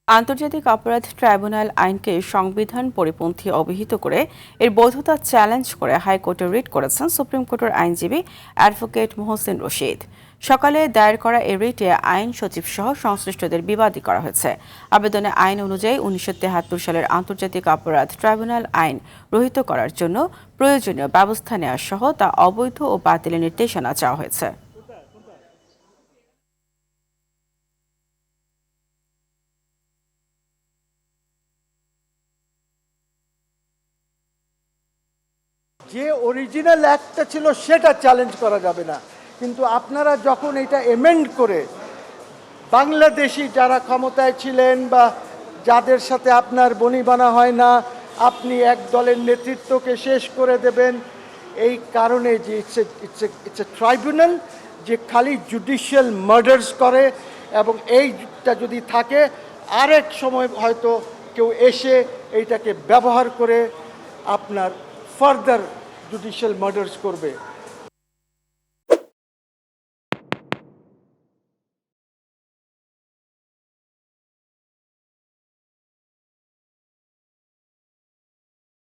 আন্তর্জাতিক অপরাধ ট্রাইব্যুনাল আইনকে সংবিধান পরিপন্থী অভিহিত করে এর বৈধতা চ্যালেঞ্জ করে হাইকোর্টে রিট করেছেন সুপ্রিম কোর্টের আইনজীবী অ্যাডভোকেট মোহসিন রশিদ। সকালে দায়ের করা এই রিটে আইন সচিব সহ সংশ্লিষ্টদের বিবাদী করা হয়েছে। আবেদনে আইন অনুযায়ী 1973 সালের আন্তর্জাতিক অপরাধ ট্রাইব্যুনাল আইন রহিত করার জন্য প্রয়োজনীয় ব্যবস্থা নেওয়া সহ তা অবৈধ ও বাতিলের নির্দেশনা চাওয়া হয়েছে। যে অরিজিনাল অ্যাক্টটা ছিল সেটা চ্যালেঞ্জ করা যাবে না, কিন্তু আপনারা যখন এটা এমেন্ড করে বাংলাদেশি যারা ক্ষমতায় ছিলেন বা যাদের সাথে আপনার বনিবনা হয় না, আপনি এক দলের নেতৃত্বকে শেষ করে দেবেন, এই কারণে যে ইটস এ ট্রাইব্যুনাল যে খালি জুডিশিয়াল মার্ডার্স করে, এবং এইটা যদি থাকে আরেক সময় হয়তো কেউ এসে এইটাকে ব্যবহার করে আপনার ফার্দার জুডিশিয়াল মার্ডার্স করবে।